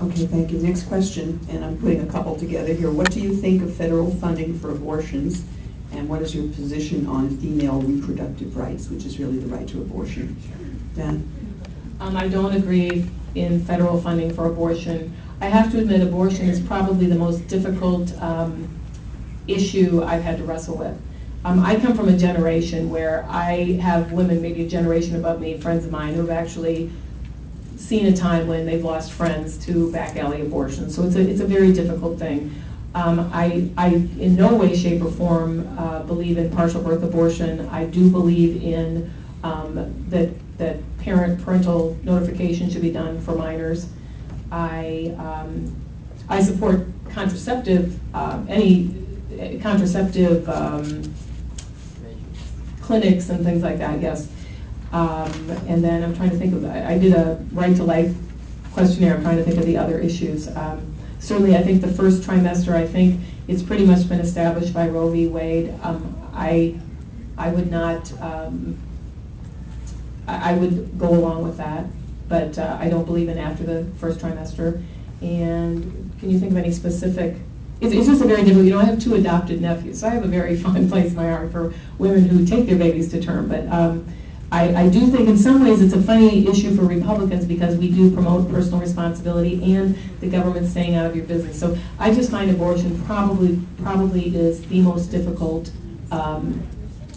Okay, thank you. Next question, and I'm putting a couple together here. What do you think of federal funding for abortions, and what is your position on female reproductive rights, which is really the right to abortion? Dan? I don't agree in federal funding for abortion. I have to admit, abortion is probably the most difficult issue I've had to wrestle with. I come from a generation where I have women, maybe a generation above me, friends of mine, who have actually seen a time when they've lost friends to back alley abortion. So it's a very difficult thing. I in no way, shape, or form believe in partial birth abortion. I do believe in that parental notification should be done for minors. I support contraceptive, any contraceptive clinics and things like that, yes. And then I'm trying to think of, I did a right to life questionnaire. I'm trying to think of the other issues. Certainly, I think the first trimester, I think it's pretty much been established by Roe v. Wade. I would not, I would go along with that, but I don't believe in after the first trimester. And can you think of any specific? It's just a very difficult, I have 2 adopted nephews, so I have a very fond place in my heart for women who take their babies to term. But I do think in some ways it's a funny issue for Republicans because we do promote personal responsibility and the government staying out of your business. So I just find abortion probably is the most difficult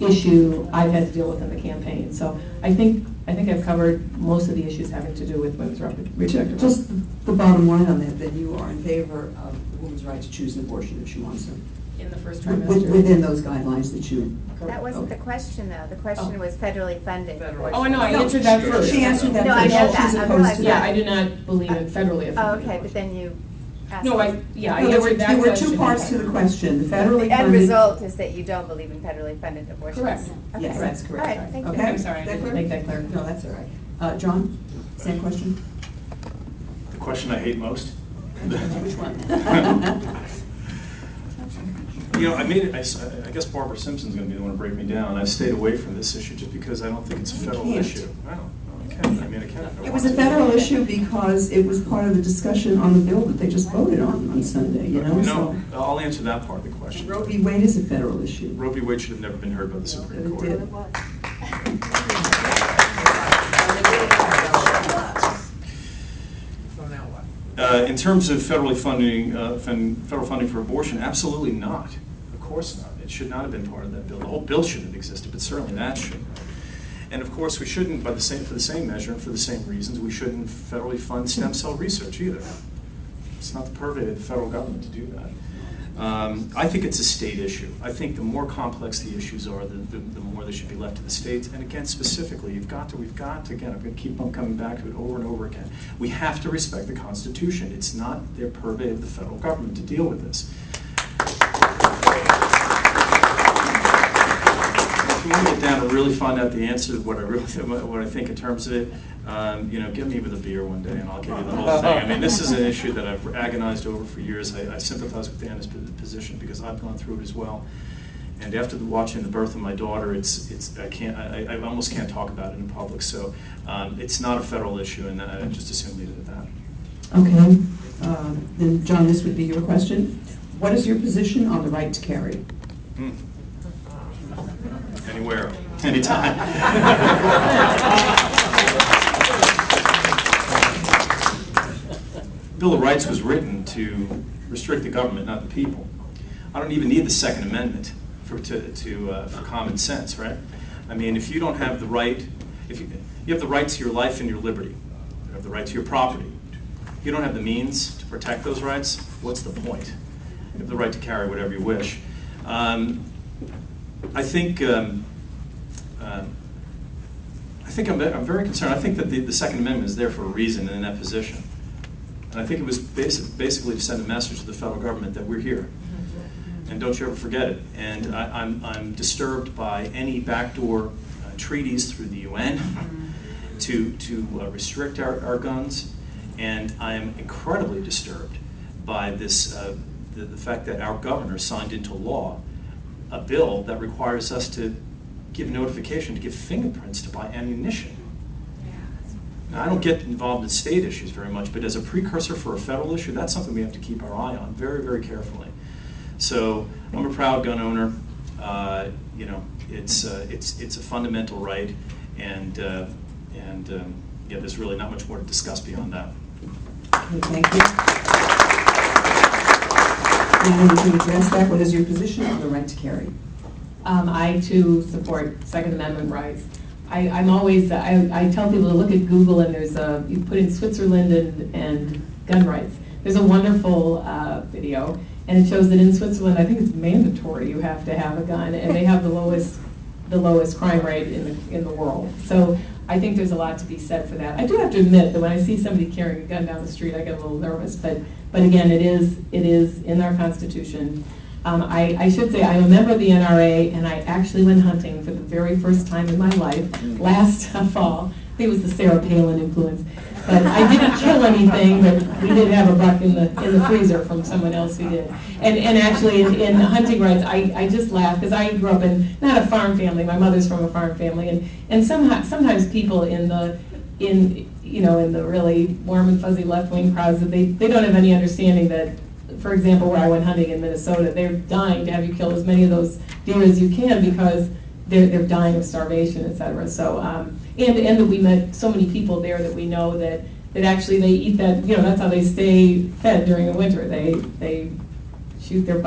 issue I've had to deal with in the campaign. So I think I've covered most of the issues having to do with women's reproductive rights. Just the bottom line on that you are in favor of the woman's right to choose an abortion if she wants to. In the first trimester. Within those guidelines that you... That wasn't the question, though. The question was federally funded. Oh, I know, I answered that first. She answered that No, first. I know that. I realize Yeah, that. I do not believe in federally funded. Oh, okay, but then you asked. No, I No, answered that there were 2 question. parts to the question. The federally The end funded... result is that you don't believe in federally funded abortions. Correct. Okay. Yes, that's correct. All right, thank you. Okay. I'm sorry, I didn't make that clear. No, that's all right. John, same question? The question I hate most? Which one? I guess Barbara Simpson's going to be the one to break me down. I've stayed away from this issue just because I don't think it's a federal issue. I can't. I can't. It was a federal issue because it was part of the discussion on the bill that they just voted on Sunday, No, so... I'll answer that part of the question. Roe v. Wade is a federal issue. Roe v. Wade should have never been heard by the Supreme But it Court. did. In terms of federal funding for abortion, absolutely not. Of course not. It should not have been part of that bill. The whole bill shouldn't have existed, but certainly that should. And of course, we shouldn't, for the same measure and for the same reasons, we shouldn't federally fund stem cell research either. It's not the purview of the federal government to do that. I think it's a state issue. I think the more complex the issues are, the more they should be left to the states. And again, specifically, we've got to, again, I'm going to keep on coming back to it over and over again. We have to respect the Constitution. It's not their purview of the federal government to deal with this. If you want to get down and really find out the answer to what I think in terms of it, get me with a beer one day and I'll give you the whole thing. This is an issue that I've agonized over for years. I sympathize with Anna's position because I've gone through it as well. And after watching the birth of my daughter, I almost can't talk about it in public. So it's not a federal issue, and I just assume leave it at that. Okay. Then, John, this would be your question. What is your position on the right to carry? Anywhere, anytime. Bill of Rights was written to restrict the government, not the people. I don't even need the Second Amendment for common sense, right? If you don't have the right, you have the right to your life and your liberty, you have the right to your property. If you don't have the means to protect those rights, what's the point? You have the right to carry whatever you wish. I think I'm very concerned. I think that the Second Amendment is there for a reason in that position. And I think it was basically to send a message to the federal government that we're here. And don't you ever forget it. And I'm disturbed by any backdoor treaties through the UN to restrict our guns. And I am incredibly disturbed by this, the fact that our governor signed into law a bill that requires us to give notification to give fingerprints to buy ammunition. Now, I don't get involved in state issues very much, but as a precursor for a federal issue, that's something we have to keep our eye on very, very carefully. So I'm a proud gun owner. You know, it's a fundamental right, and yeah, there's really not much more to discuss beyond that. Okay, thank you. And to address that, what is your position on the right to carry? I too support Second Amendment rights. I'm always, I tell people to look at Google and there's you put in Switzerland and gun rights. There's a wonderful video, and it shows that in Switzerland, I think it's mandatory you have to have a gun, and they have the lowest crime rate in the world. So I think there's a lot to be said for that. I do have to admit that when I see somebody carrying a gun down the street, I get a little nervous, but again, it is in our Constitution. I should say I'm a member of the NRA, and I actually went hunting for the very first time in my life last fall. I think it was the Sarah Palin influence. But I didn't kill anything, but we did have a buck in the freezer from someone else who did. And actually in hunting rights, I just laugh because I grew up in not a farm family. My mother's from a farm family, and sometimes people in the really warm and fuzzy left-wing crowds, that they don't have any understanding that, for example, where I went hunting in Minnesota, they're dying to have you kill as many of those deer as you can because they're dying of starvation, et cetera. So, and that we met so many people there that we know that actually they eat that, that's how they stay fed during the winter. They shoot their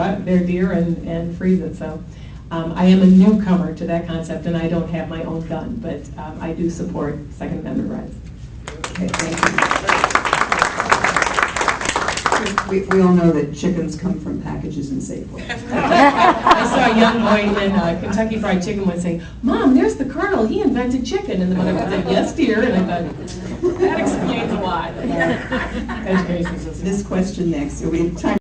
deer and freeze it. So I am a newcomer to that concept, and I don't have my own gun, but I do support Second Amendment rights. Okay, thank you. We all know that chickens come from packages in Safeway. I saw a young boy in Kentucky Fried Chicken once saying, "Mom, there's the Colonel. He invented chicken." And the mother said, "Yes, dear." And I thought, that explains a lot about education system. This question next. We have time